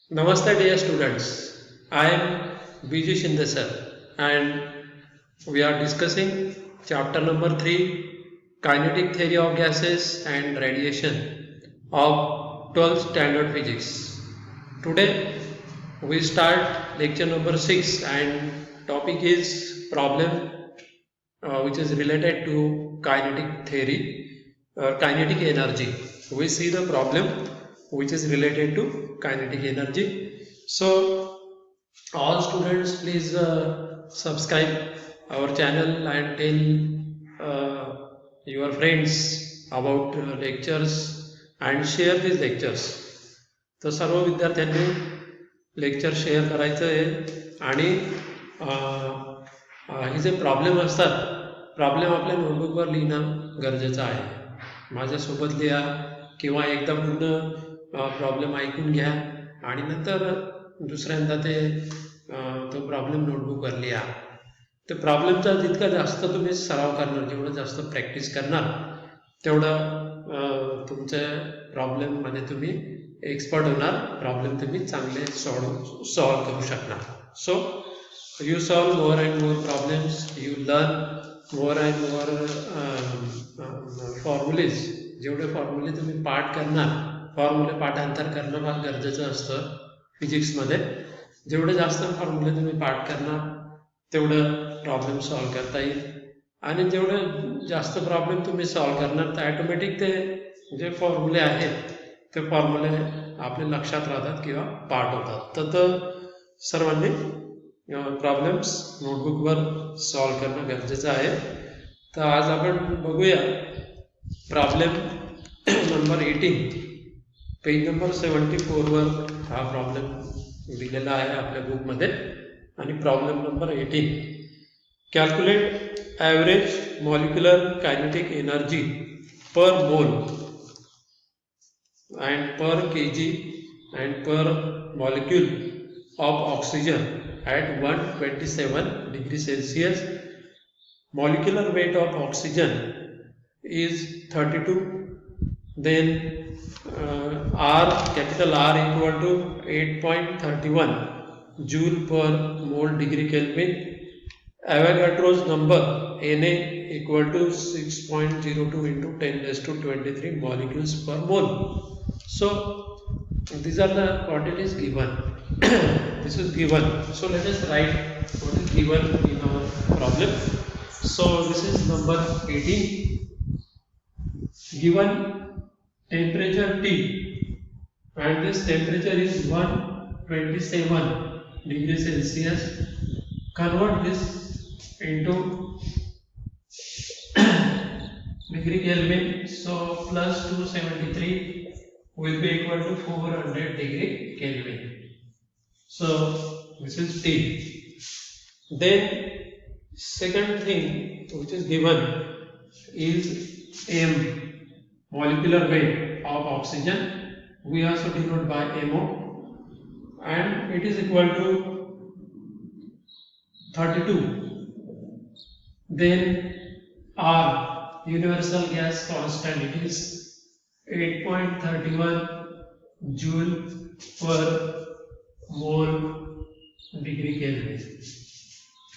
Namaste dear students. I am Vijay Shinde sir and we are discussing chapter number 3, Kinetic Theory of Gases and Radiation of 12th Standard Physics. Today we start lecture number 6 and topic is problem which is related to kinetic theory or kinetic energy. We see the problem which is related to kinetic energy. So, all students, please subscribe our channel and tell your friends about lectures and share these lectures. तर सर्व विद्यार्थ्यांनी lecture share करायचं आहे आणि हे जे problem असतात problem आपल्या नोटबुकवर लिहिणं गरजेचं आहे. माझ्यासोबत लिहा किंवा एकदा पूर्ण प्रॉब्लेम ऐकून घ्या आणि नंतर दुसऱ्यांदा तो प्रॉब्लेम नोटबुकवर लिहा. तर प्रॉब्लेमचा जितका जास्त तुम्ही सराव करणार, जेवढं जास्त प्रॅक्टिस करणार तेवढं तुमच्या प्रॉब्लेममध्ये तुम्ही एक्सपर्ट होणार, प्रॉब्लेम तुम्ही चांगले सॉल्व करू शकणार. सो you solve more and more problems, you learn more and more formulas. जेवढे फॉर्म्युले तुम्ही पाठ करणार, फॉर्म्युले पाठांतर करणं फार गरजेचं असतं फिजिक्समध्ये. जेवढे जास्त फॉर्म्युले तुम्ही पाठ करणार तेवढं प्रॉब्लेम सॉल्व करता येईल आणि जेवढे जास्त प्रॉब्लेम तुम्ही सॉल्व करणार तर ॲटोमॅटिक ते जे फॉर्म्युले आहेत ते फॉर्म्युले आपल्या लक्षात राहतात किंवा पाठ होतात. तर सर्वांनी प्रॉब्लेम्स नोटबुकवर सॉल्व करणं गरजेचं आहे. तर आज आपण बघूया प्रॉब्लेम नंबर 18, पेज नंबर 74वर हा प्रॉब्लेम दिलेला आहे आपल्या बुकमध्ये. आणि problem number 18, calculate average molecular kinetic energy पर मोल and per kg and per molecule of oxygen at 127 degrees Celsius. Molecular weight of oxygen is 32. Then capital R equal to 8.31 joule per mole degree Kelvin. Avogadro's number Na equal to 6.02 into 10 raised to 23 molecules per mole. So these are the quantities given. This is given. So let us write what is given in our problem. So this is number 18. Given temperature T and this temperature is 127 degrees Celsius. Convert this into degree Kelvin. So plus 273 will be equal to 400 degree Kelvin. So this is T. Then second thing which is given is M, molecular weight of oxygen. We also denote by MO and it is equal to 32. Then R, universal gas constant, it is 8.31 joule per mole degree Kelvin.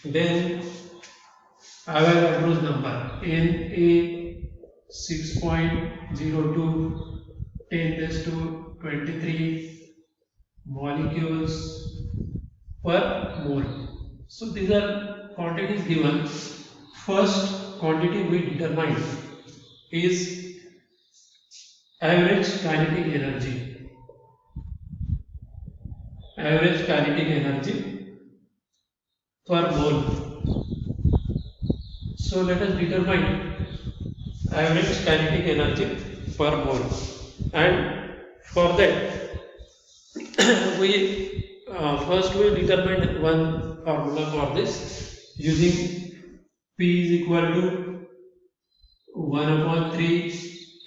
Then Avogadro's number Na 6.02 10 raised to 23 molecules per mole. So these are quantities given. First quantity we determine is average kinetic energy. Average kinetic energy per mole. So let us determine average kinetic energy per mole, and for that we first we determine one formula for this using P is equal to 1 upon 3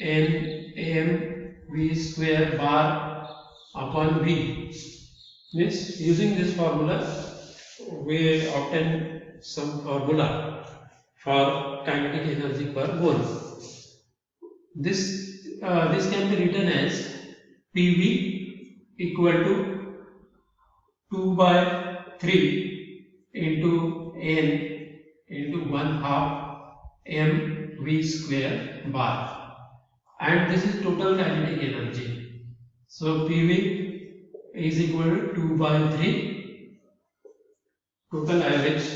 N M V square bar upon V. Means using this formula we obtain some formula for kinetic energy per mole. This can be written as PV equal to 2 by 3 into N into 1/2 mv square bar, and this is total kinetic energy. So PV is equal to 2 by 3 total average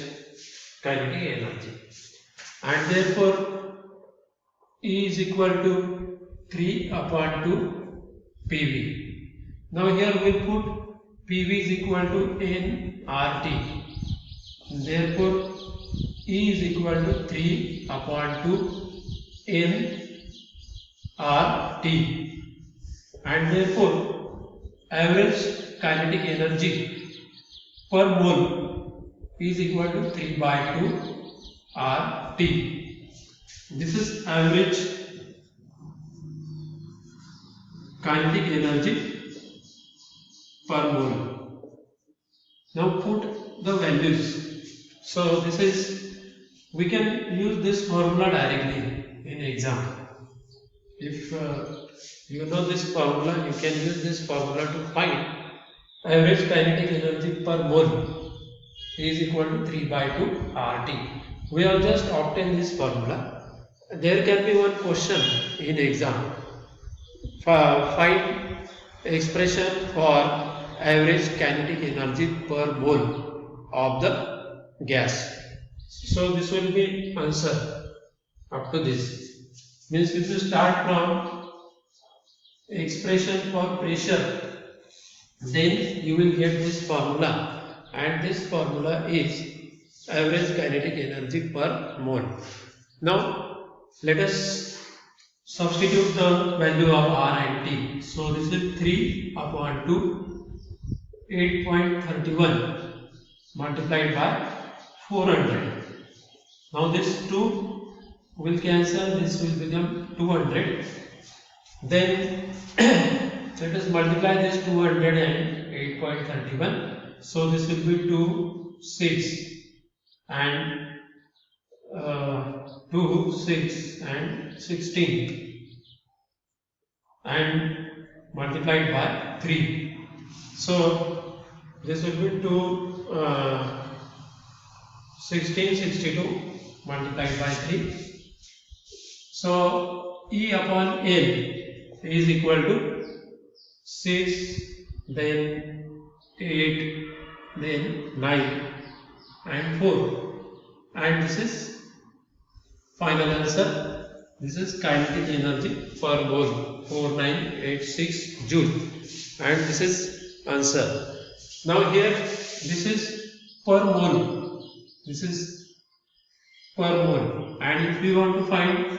kinetic energy, and therefore E is equal to 3 upon 2 PV. Now here we put PV is equal to nRT. Therefore E is equal to 3 upon 2 nRT, and therefore average kinetic energy per mole is equal to 3 by 2 RT. This is average kinetic energy per mole. Now put the values. So this is, we can use this formula directly in exam. If you know this formula, you can use this formula to find average kinetic energy per mole is equal to 3 by 2 RT. We have just obtained this formula. There can be one question in exam. Find expression for average kinetic energy per mole of the gas. So this will be answer up to this. Means if you start from expression for pressure, then you will get this formula, and this formula is average kinetic energy per mole. Now let us substitute the value of R and T. So this is 3 upon 2 8.31 multiplied by 400. Now this 2 will cancel, this will become 200. Then let us multiply this 200 and 8.31. So this will be 2, 6 and 2, 6 and 16 and multiplied by 3. So this will be 2, 16, 62 multiplied by 3. So E upon L is equal to 6, then 8, then 9 and 4, and this is final answer. This is kinetic energy per mole, 4986 joule, and this is answer. Now here this is per mole, this is per mole, and if we want to find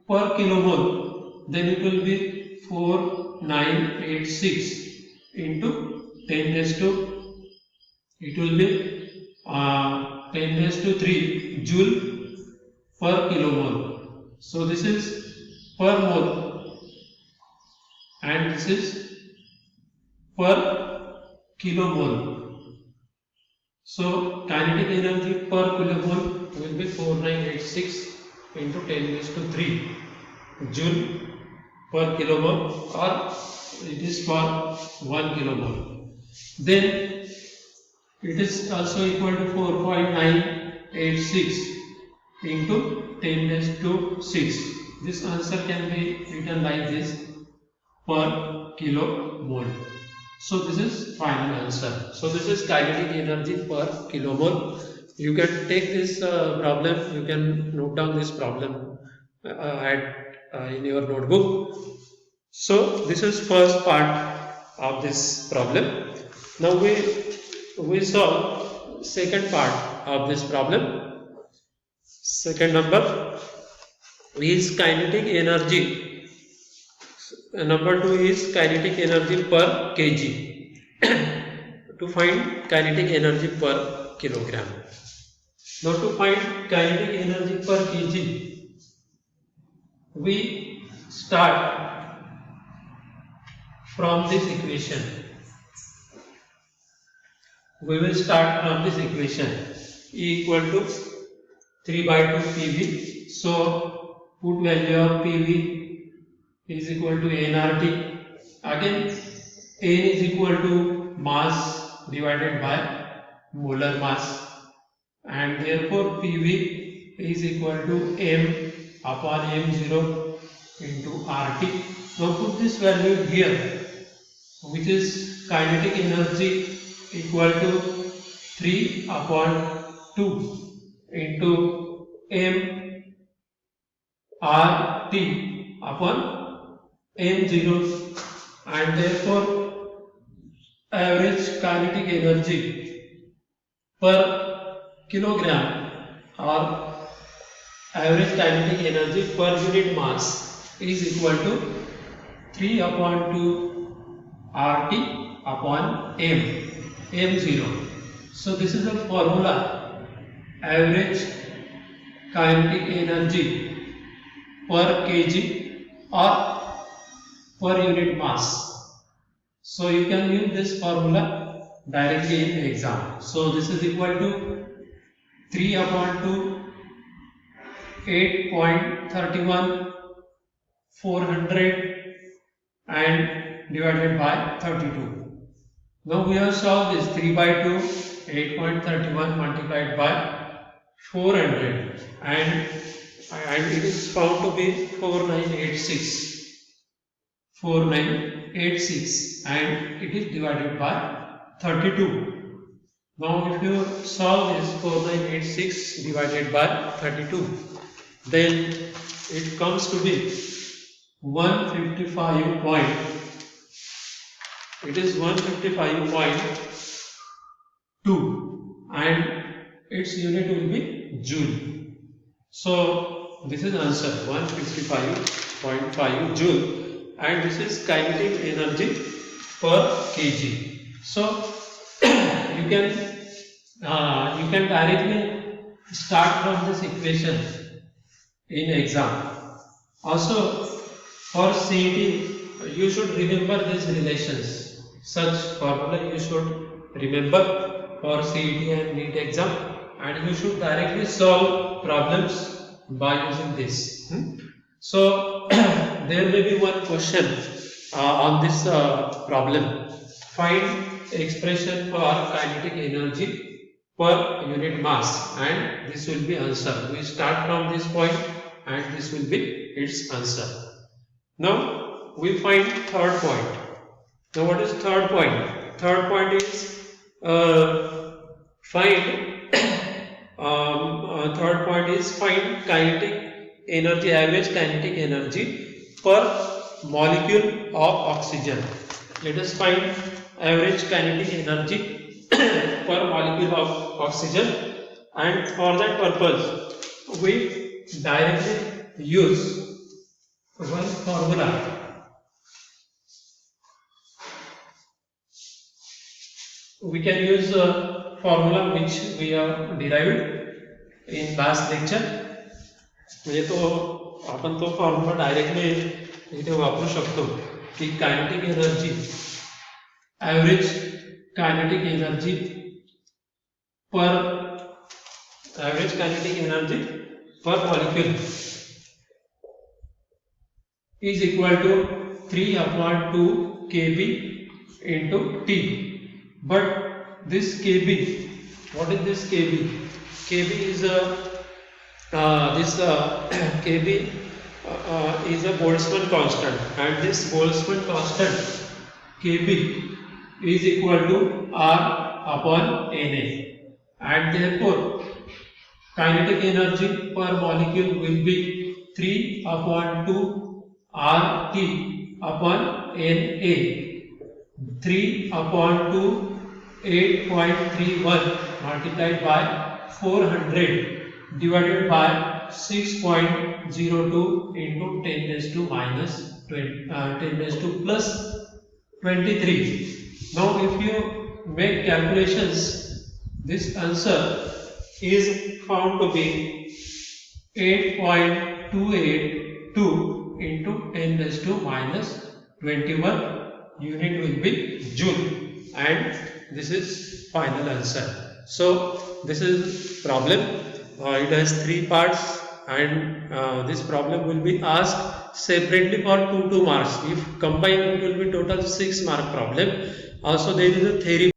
per kilomole, then it will be 4986 into 10 raised to, it will be 10 raised to 3 joule per kilomole. So this is per mole, and this is per kilomole. So kinetic energy per kilomole will be 4986 into 10 raised to 3 joule per kilomole, or it is for 1 kilomole. Then it is also equal to 4.986 into 10 raised to 6. This answer can be written like this, per kilomole. So this is final answer. So this is kinetic energy per kilomole. You can take this problem, you can note down this problem in your notebook. So this is first part of this problem. Now we solve second part of this problem. Second number is kinetic energy. Number 2 is kinetic energy per kg. To find kinetic energy per kilogram. Now to find kinetic energy per kg, we start from this equation. We will start from this equation. E equal to 3 by 2 PV. So put value of PV is equal to nRT. Again, N is equal to mass divided by molar mass, and therefore PV is equal to M upon M0 into RT. Now put this value here, which is kinetic energy equal to 3 upon 2 into M RT upon M0, and therefore average kinetic energy per kilogram or average kinetic energy per unit mass is equal to 3 upon 2 RT upon M0. So this is the formula: average kinetic energy per kg or per unit mass. So you can use this formula directly in the exam. So this is equal to 3 upon 2, 8.31, 400 and divided by 32. Now we have solved this. 3 by 2, 8.31 multiplied by 400, and it is found to be 4986, and it is divided by 32. Now if you solve this 4986 divided by 32, then it comes to be 155 point. It is 155.2, and its unit will be joule. So this is answer, 155.5 joule, and this is kinetic energy per kg. So you can directly start from this equation in exam. Also for CET you should remember these relations. Such formula you should remember for CET and NEET exam, and you should directly solve problems by using this. So there may be one question on this problem: find expression for kinetic energy per unit mass, and this will be answer. We start from this point and this will be its answer. Now we find third point. Now what is third point? Third point is find kinetic energy, average kinetic energy per molecule of oxygen. Let us find average kinetic energy per molecule of oxygen, and for that purpose we directly use one formula. We can use a formula which we have derived in last lecture. म्हणजे तो आपण तो formula directly इथे वापरू शकतो की kinetic energy, average kinetic energy पर molecule is equal to 3 upon 2 kb into T. But this kb, what is this kb? Kb is kb is a Boltzmann constant, and this Boltzmann constant kb is equal to R upon Na, and therefore kinetic energy per molecule will be 3 upon 2 RT upon Na. 3 upon 2, 8.31 multiplied by 400 divided by 6.02 into 10 raised to minus 10 raised to plus 23. Now if you make calculations, this answer is found to be 8.282 into 10 raised to minus 21. Unit will be joule, and this is final answer. So this is problem. It has 3 parts, and this problem will be asked separately for 2 marks. If combined, it will be total 6 mark problem. Also there is a theory